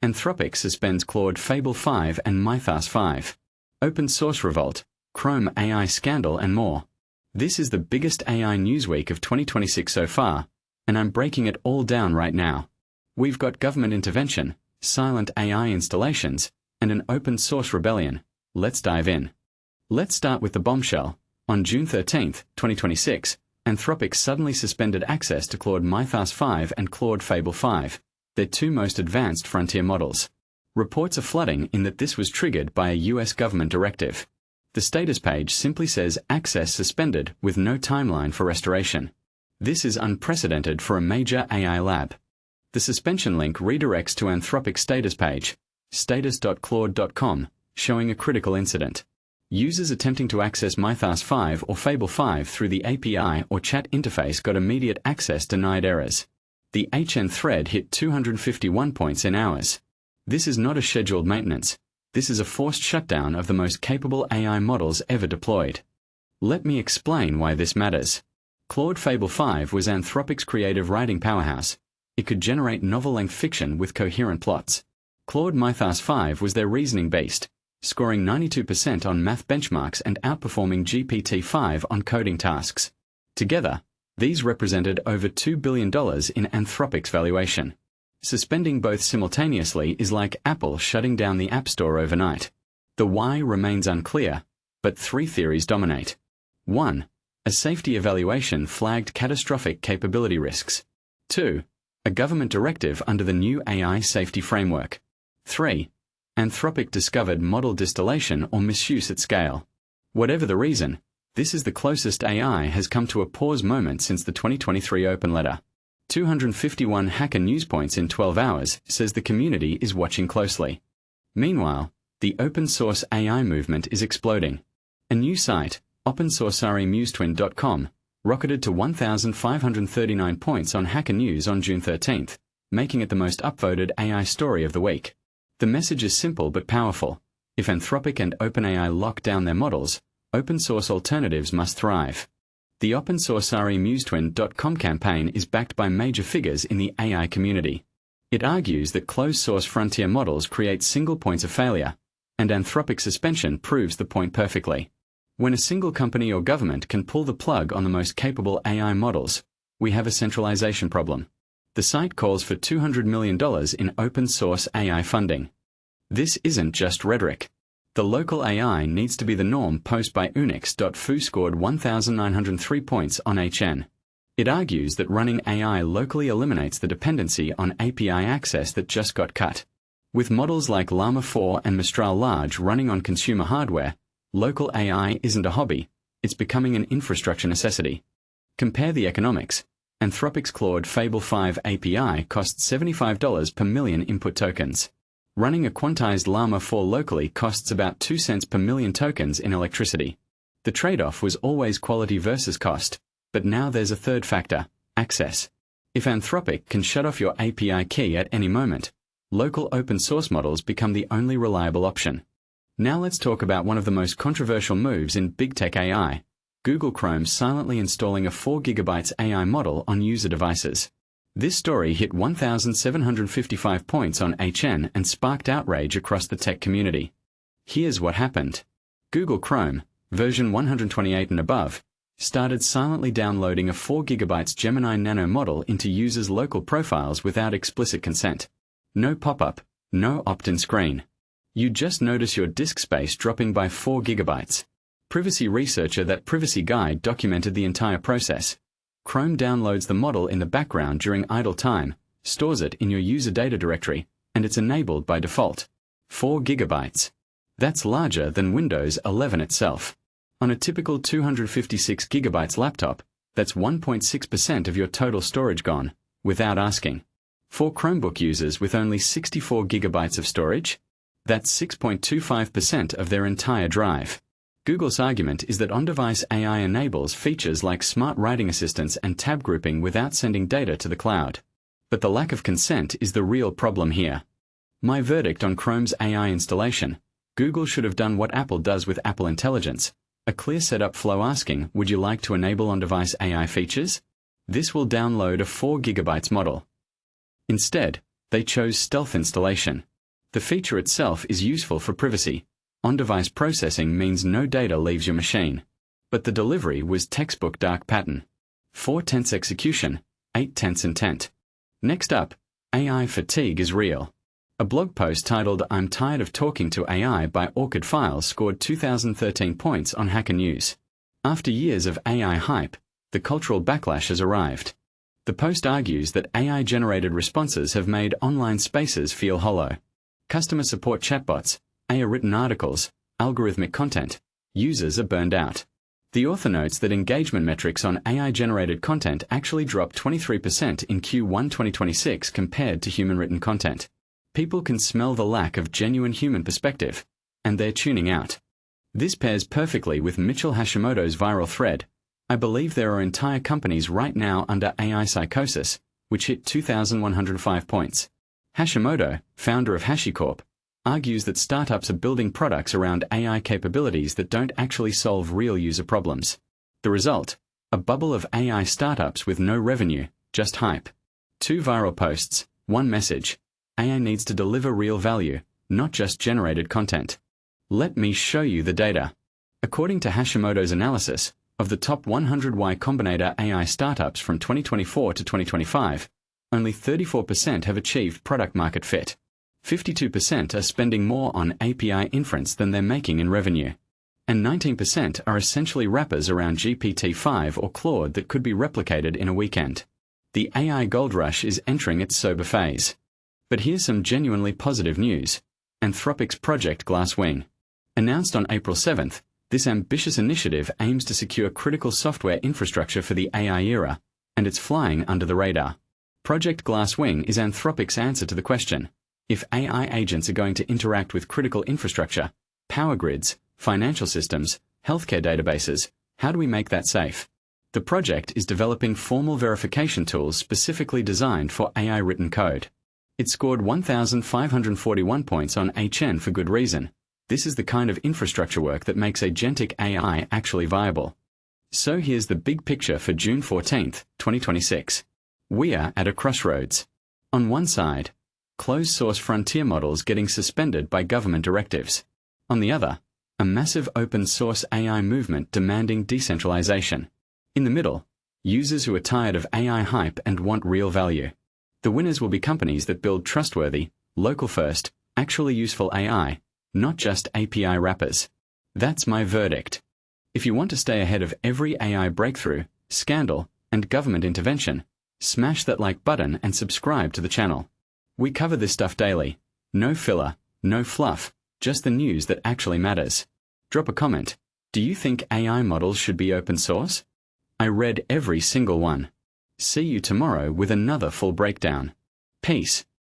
Anthropic Suspends Claude Fable 5 and Mythos 5. Open source revolt, Chrome AI scandal and more. This is the biggest AI news week of 2026 so far, and I'm breaking it all down right now. We've got government intervention, silent AI installations, and an open source rebellion. Let's dive in. Let's start with the bombshell. On June 13, 2026, Anthropic suddenly suspended access to Claude Mythos 5 and Claude Fable 5, their two most advanced frontier models. Reports are flooding in that this was triggered by a US government directive. The status page simply says access suspended with no timeline for restoration. This is unprecedented for a major AI lab. The suspension link redirects to Anthropic's status page, status.claude.com, showing a critical incident. Users attempting to access Mythos 5 or Fable 5 through the API or chat interface got immediate access denied errors. The HN thread hit 251 points in hours. This is not a scheduled maintenance. This is a forced shutdown of the most capable AI models ever deployed. Let me explain why this matters. Claude Fable 5 was Anthropic's creative writing powerhouse. It could generate novel-length fiction with coherent plots. Claude Mythos 5 was their reasoning beast, scoring 92% on math benchmarks and outperforming GPT-5 on coding tasks. Together, these represented over $2 billion in Anthropic's valuation. Suspending both simultaneously is like Apple shutting down the App Store overnight. The why remains unclear, but three theories dominate. 1. A safety evaluation flagged catastrophic capability risks. 2. A government directive under the new AI safety framework. 3. Anthropic discovered model distillation or misuse at scale. Whatever the reason, this is the closest AI has come to a pause moment since the 2023 open letter. 251 hacker news points in 12 hours says the community is watching closely. Meanwhile, the open source AI movement is exploding. A new site, OpenSourceReMuseTwin.com, rocketed to 1,539 points on Hacker News on June 13, making it the most upvoted AI story of the week. The message is simple but powerful. If Anthropic and OpenAI lock down their models, open source alternatives must thrive. The OpenSourceReMuseTwin.com campaign is backed by major figures in the AI community. It argues that closed-source frontier models create single points of failure, and Anthropic suspension proves the point perfectly. When a single company or government can pull the plug on the most capable AI models, we have a centralization problem. The site calls for $200 million in open-source AI funding. This isn't just rhetoric. The local AI needs to be the norm. Post by Unix.fu scored 1,903 points on HN. It argues that running AI locally eliminates the dependency on API access that just got cut. With models like Llama 4 and Mistral Large running on consumer hardware, local AI isn't a hobby, it's becoming an infrastructure necessity. Compare the economics. Anthropic's Claude Fable 5 API costs $75 per million input tokens. Running a quantized Llama 4 locally costs about 2 cents per million tokens in electricity. The trade-off was always quality versus cost, but now there's a third factor, access. If Anthropic can shut off your API key at any moment, local open source models become the only reliable option. Now let's talk about one of the most controversial moves in big tech AI, Google Chrome silently installing a 4 GB AI model on user devices. This story hit 1,755 points on HN and sparked outrage across the tech community. Here's what happened. Google Chrome, version 128 and above, started silently downloading a 4 GB Gemini Nano model into users' local profiles without explicit consent. No pop-up, no opt-in screen. You just notice your disk space dropping by 4 GB. Privacy researcher that Privacy Guide documented the entire process. Chrome downloads the model in the background during idle time, stores it in your user data directory, and it's enabled by default. 4 GB. That's larger than Windows 11 itself. On a typical 256 GB laptop, that's 1.6% of your total storage gone, without asking. For Chromebook users with only 64 GB of storage, that's 6.25% of their entire drive. Google's argument is that on-device AI enables features like smart writing assistants and tab grouping without sending data to the cloud. But the lack of consent is the real problem here. My verdict on Chrome's AI installation: Google should have done what Apple does with Apple Intelligence, a clear setup flow asking, would you like to enable on-device AI features? This will download a 4 GB model. Instead, They chose stealth installation. The feature itself is useful for privacy. On-device processing means no data leaves your machine. But the delivery was textbook dark pattern. 4/10 execution, 8/10 intent. Next up, AI fatigue is real. A blog post titled "I'm Tired of Talking to AI" by Orchid Files scored 2,013 points on Hacker News. After years of AI hype, the cultural backlash has arrived. The post argues that AI-generated responses have made online spaces feel hollow. Customer support chatbots, AI-written articles, algorithmic content, users are burned out. The author notes that engagement metrics on AI-generated content actually dropped 23% in Q1 2026 compared to human-written content. People can smell the lack of genuine human perspective, and they're tuning out. This pairs perfectly with Mitchell Hashimoto's viral thread. I believe there are entire companies right now under AI psychosis, which hit 2,105 points. Hashimoto, founder of HashiCorp, argues that startups are building products around AI capabilities that don't actually solve real user problems. The result? A bubble of AI startups with no revenue, just hype. 2 viral posts, 1 message. AI needs to deliver real value, not just generated content. Let me show you the data. According to Hashimoto's analysis, of the top 100 Y Combinator AI startups from 2024 to 2025, only 34% have achieved product market fit. 52% are spending more on API inference than they're making in revenue. And 19% are essentially wrappers around GPT-5 or Claude that could be replicated in a weekend. The AI gold rush is entering its sober phase. But here's some genuinely positive news. Anthropic's Project Glasswing. Announced on April 7th, this ambitious initiative aims to secure critical software infrastructure for the AI era, and it's flying under the radar. Project Glasswing is Anthropic's answer to the question: if AI agents are going to interact with critical infrastructure, power grids, financial systems, healthcare databases, how do we make that safe? The project is developing formal verification tools specifically designed for AI-written code. It scored 1,541 points on HN for good reason. This is the kind of infrastructure work that makes agentic AI actually viable. So here's the big picture for June 14, 2026. We are at a crossroads. On one side, closed-source frontier models getting suspended by government directives. On the other, a massive open-source AI movement demanding decentralization. In the middle, users who are tired of AI hype and want real value. The winners will be companies that build trustworthy, local-first, actually useful AI, not just API wrappers. That's my verdict. If you want to stay ahead of every AI breakthrough, scandal, and government intervention, smash that like button and subscribe to the channel. We cover this stuff daily. No filler, no fluff, just the news that actually matters. Drop a comment. Do you think AI models should be open source? I read every single one. See you tomorrow with another full breakdown. Peace.